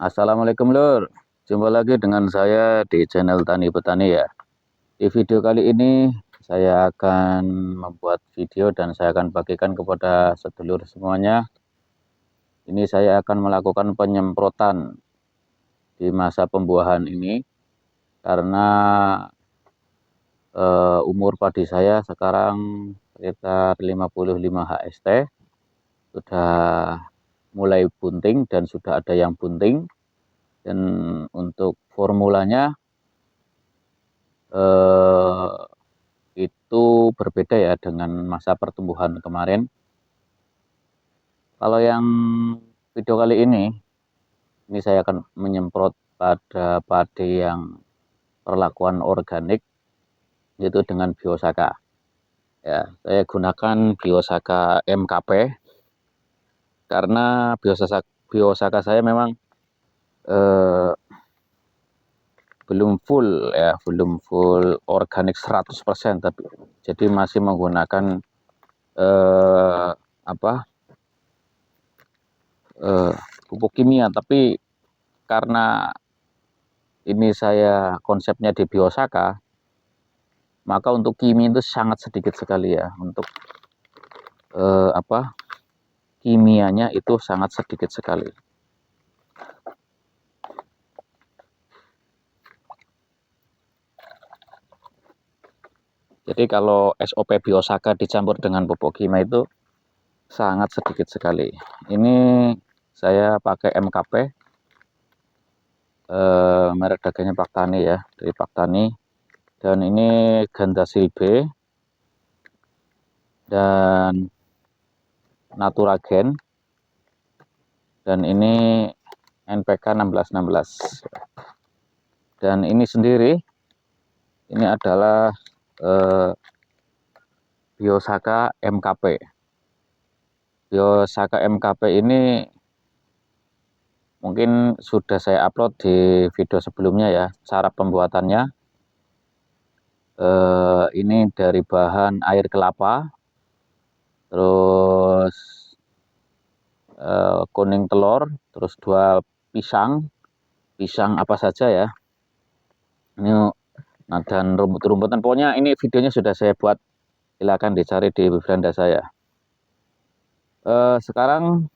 Assalamualaikum Lur, jumpa lagi dengan saya di channel Tani Petani ya. Di video kali ini saya akan membuat video dan saya akan bagikan kepada sedulur semuanya. Ini saya akan melakukan penyemprotan di masa pembuahan ini karena umur padi saya sekarang sekitar 55 HST, sudah mulai bunting dan sudah ada yang bunting. Dan untuk formulanya itu berbeda ya dengan masa pertumbuhan kemarin. Kalau yang video kali ini saya akan menyemprot pada padi yang perlakuan organik, yaitu dengan Biosaka. Ya, saya gunakan Biosaka MKP karena Biosaka saya memang belum full organik 100%, tapi jadi masih menggunakan pupuk kimia. Tapi karena ini saya konsepnya di Biosaka, maka untuk kimia itu sangat sedikit sekali ya. Untuk kimianya itu sangat sedikit sekali. Jadi kalau SOP Biosaka dicampur dengan pupuk kimia itu sangat sedikit sekali. Ini saya pakai MKP, merek dagangnya Pak Tani ya, dari Pak Tani. Dan ini Gandasil B dan Naturagen, dan ini NPK 1616. Dan ini sendiri, ini adalah Biosaka MKP. Biosaka MKP ini mungkin sudah saya upload di video sebelumnya ya, cara pembuatannya. Ini dari bahan air kelapa, terus kuning telur, terus 2 pisang apa saja ya. Ini nah, dan rumput-rumputan, pokoknya ini videonya sudah saya buat, silakan dicari di beranda saya. Sekarang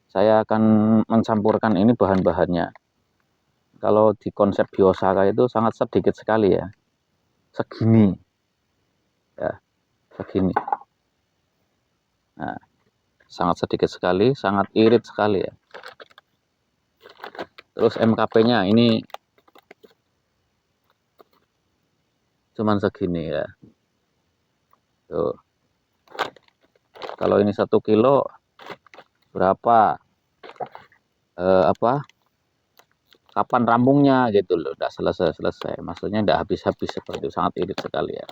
saya akan mencampurkan ini bahan-bahannya. Kalau di konsep Biosaka itu sangat sedikit sekali ya, segini ya, segini. Nah, sangat sedikit sekali, sangat irit sekali ya. Terus MKP-nya ini cuman segini ya. Tuh. Kalau ini 1 kilo berapa? Kapan rampungnya gitu loh, udah selesai. Maksudnya tidak habis-habis seperti itu, sangat irit sekali ya.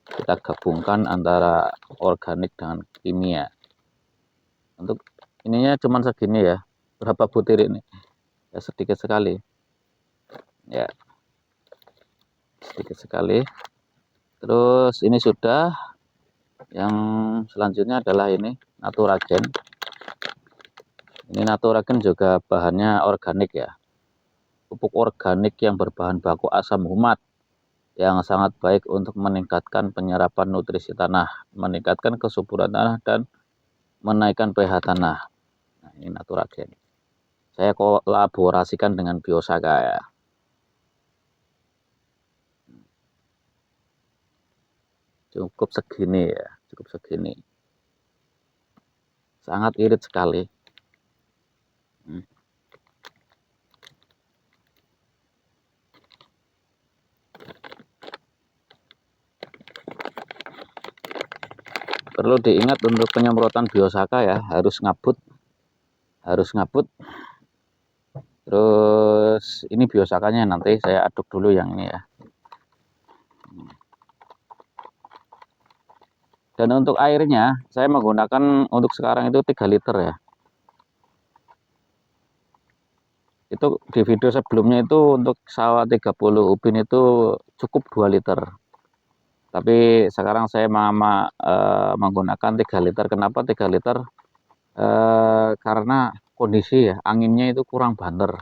Kita gabungkan antara organik dengan kimia. Untuk ininya cuman segini ya. Berapa butir ini? Ya sedikit sekali. Ya. Sedikit sekali. Terus ini sudah. Yang selanjutnya adalah ini Naturagen. Ini Naturagen juga bahannya organik ya. Pupuk organik yang berbahan baku asam humat, yang sangat baik untuk meningkatkan penyerapan nutrisi tanah, meningkatkan kesuburan tanah, dan menaikkan pH tanah. Nah, ini Naturagen. Saya kolaborasikan dengan Biosaka ya. Cukup segini ya, cukup segini. Sangat irit sekali. Perlu diingat untuk penyemprotan Biosaka ya, harus ngabut. Terus ini Biosakanya nanti saya aduk dulu yang ini ya. Dan untuk airnya saya menggunakan untuk sekarang itu 3 liter ya. Itu di video sebelumnya itu untuk sawah 30 ubin itu cukup 2 liter. Tapi sekarang saya menggunakan 3 liter. Kenapa 3 liter? karena kondisi ya anginnya itu kurang banter.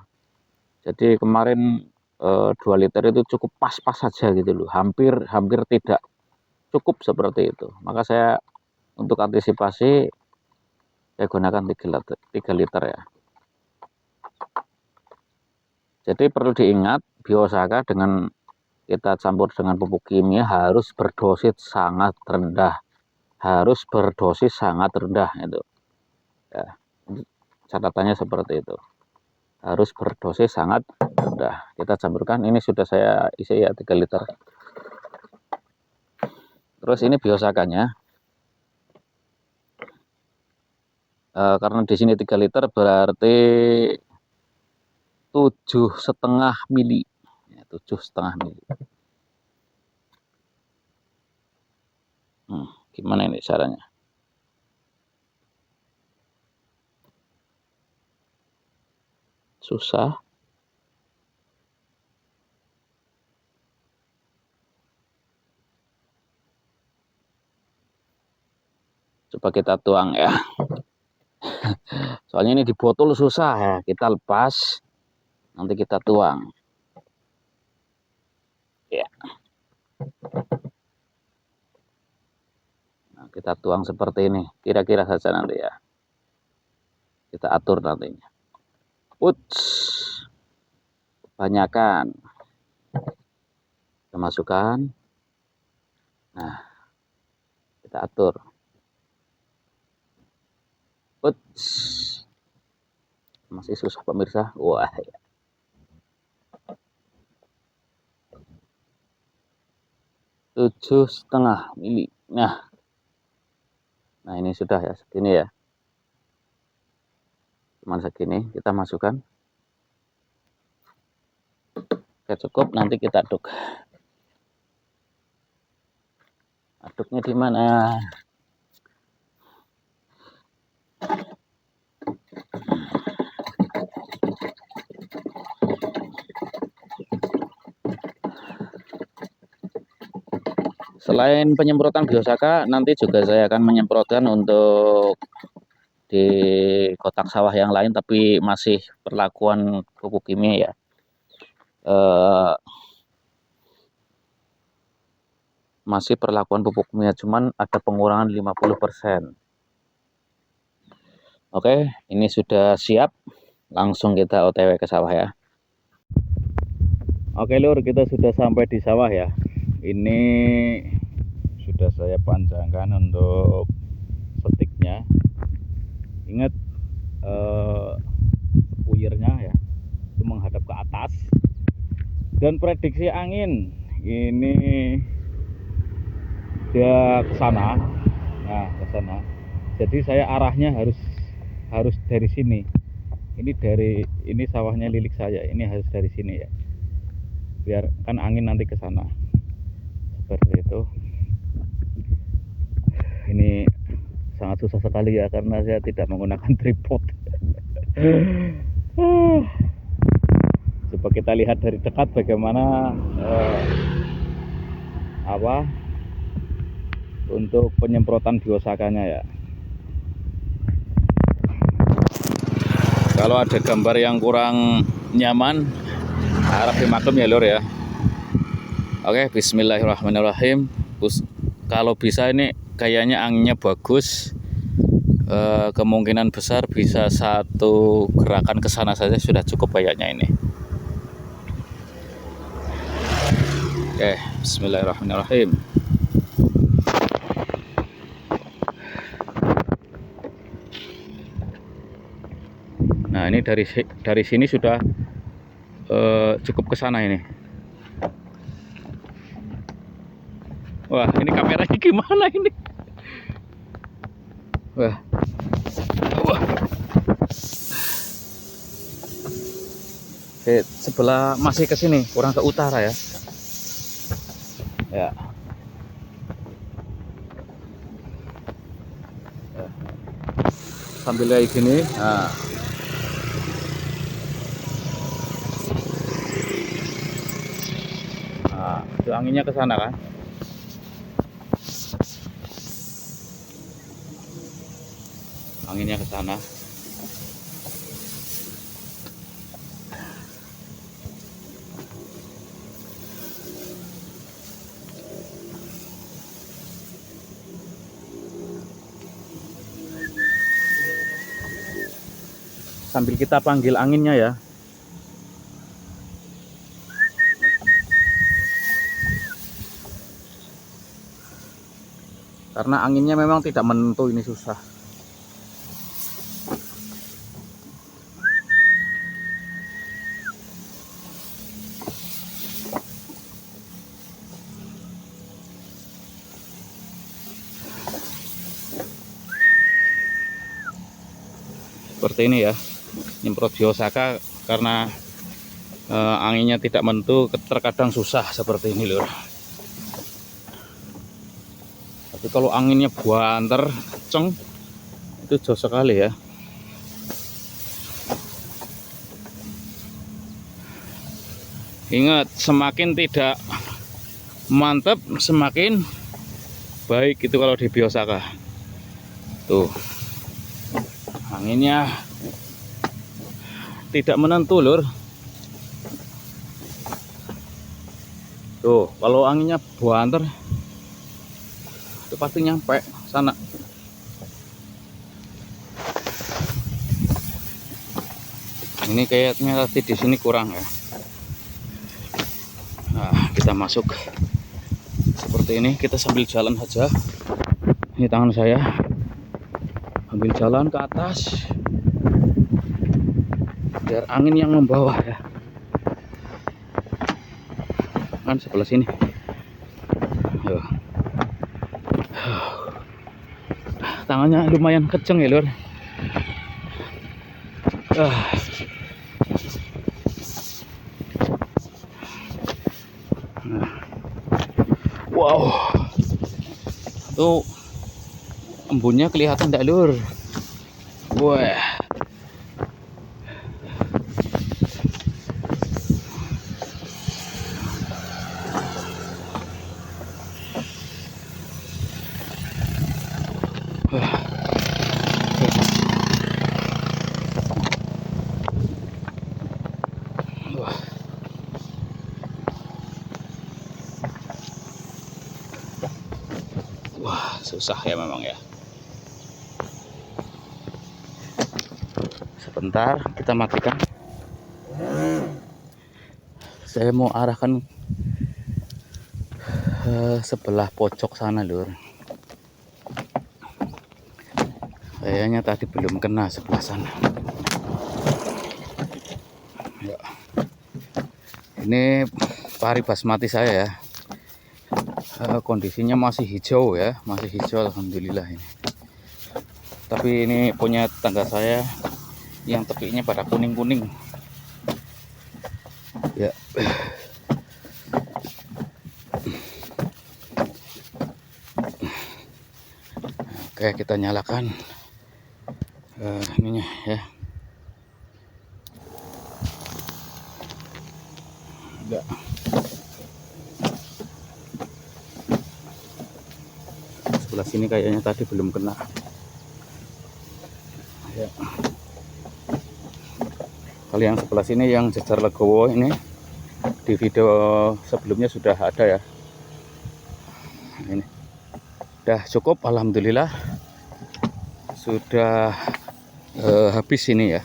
Jadi kemarin 2 liter itu cukup pas-pas saja gitu loh, hampir tidak cukup seperti itu. Maka saya untuk antisipasi saya gunakan 3 liter ya. Jadi perlu diingat, Biosaka dengan kita campur dengan pupuk kimia harus berdosis sangat rendah. Harus berdosis sangat rendah itu. Ya, catatannya seperti itu. Harus berdosis sangat rendah. Kita campurkan, ini sudah saya isi ya 3 liter. Terus ini Biosakanya. Karena di sini 3 liter berarti 7,5 mili. Ya, 7,5 mili. Gimana ini caranya? Susah. Coba kita tuang ya. Soalnya ini di botol susah ya. Kita lepas, nanti kita tuang. Ya. Nah, kita tuang seperti ini. Kira-kira saja nanti ya. Kita atur nantinya. Uts. Kebanyakan. Kita masukkan. Nah, kita atur. Uts. Masih susah pemirsa. Wah ya. Tujuh setengah mili. Nah ini sudah ya segini ya. Cuman segini kita masukkan. Oke, cukup, nanti kita aduk. Aduknya di mana? Selain penyemprotan Biosaka, nanti juga saya akan menyemprotkan untuk di kotak sawah yang lain, tapi masih perlakuan pupuk kimia ya. Masih perlakuan pupuk kimia, cuman ada pengurangan 50%. Oke, ini sudah siap. Langsung kita OTW ke sawah ya. Oke lur, kita sudah sampai di sawah ya. Ini sudah saya panjangkan untuk setiknya. Ingat puyirnya ya, itu menghadap ke atas. Dan prediksi angin ini dia ke sana. Nah, ke sana. Jadi saya arahnya harus dari sini. Ini sawahnya lilik saya. Ini harus dari sini ya. Biar kan angin nanti ke sana. Seperti itu. Ini sangat susah sekali ya karena saya tidak menggunakan tripod. Coba kita lihat dari dekat bagaimana untuk penyemprotan Biosakanya ya. Kalau ada gambar yang kurang nyaman, harap dimaklum ya lur ya. Oke, bismillahirrahmanirrahim. Kalau bisa ini kayaknya anginnya bagus. Kemungkinan besar bisa satu gerakan ke sana saja sudah cukup kayaknya ini. Oke, bismillahirrahmanirrahim. Nah, ini dari sini sudah cukup ke sana ini. Wah, ini kameranya gimana ini? Wah. Sebelah masih ke sini, kurang ke utara ya. Ya. Sambil kayak gini. Nah, itu anginnya ke sana kan. anginnya ke sana. Sambil kita panggil anginnya ya. Karena anginnya memang tidak menentu, ini susah. Seperti ini ya, nyemprot biosaka karena anginnya tidak menentu, terkadang susah seperti ini lur. Tapi kalau anginnya banter kenceng itu jauh sekali ya. Ingat, semakin tidak mantap semakin baik itu kalau di biosaka. Tuh, anginnya tidak menentu lur. Tuh, kalau anginnya banter itu pasti nyampe sana. Ini kayaknya tadi di sini kurang ya. Nah, kita masuk seperti ini, kita sambil jalan saja. Ini tangan saya ambil jalan ke atas biar angin yang membawa ya. Kan sebelah sini. Yo. Tangannya lumayan kenceng ya lur. Wow, tuh embunnya kelihatan enggak lur? Wah, wah, susah ya memang ya. Sebentar, kita matikan. Saya mau arahkan sebelah pojok sana lur. Kayaknya tadi belum kena sebelah sana. Ya. Ini pari basmati saya ya. Kondisinya masih hijau ya, masih hijau alhamdulillah ini. Tapi ini punya tetangga saya yang tepinya pada kuning-kuning. Ya. Oke, kita nyalakan ininya ya. Udah. Sebelah sini kayaknya tadi belum kena ya. Kalau yang sebelah sini yang Jejar Legowo ini di video sebelumnya sudah ada ya. Ini udah cukup alhamdulillah, sudah habis ini ya,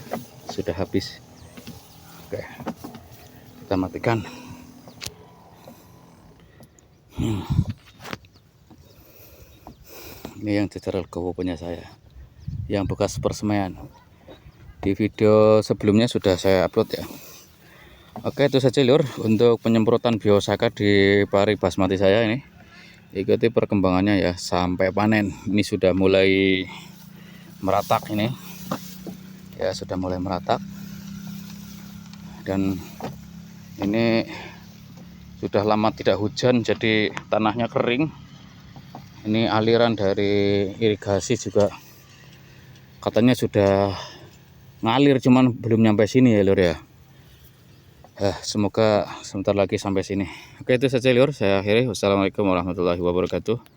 sudah habis. Oke, kita matikan. Ini yang Jejar Legowo punya saya, yang bekas persemaian. Di video sebelumnya sudah saya upload ya. Oke, itu saja lur untuk penyemprotan biosaka di pari basmati saya ini. Ikuti perkembangannya ya sampai panen. Ini sudah mulai meratak ini. Ya, sudah mulai meratak. Dan ini sudah lama tidak hujan jadi tanahnya kering. Ini aliran dari irigasi juga katanya sudah ngalir, cuman belum nyampe sini ya lur ya. Semoga sebentar lagi sampai sini. Oke, itu saja lur, saya akhiri. Wassalamualaikum warahmatullahi wabarakatuh.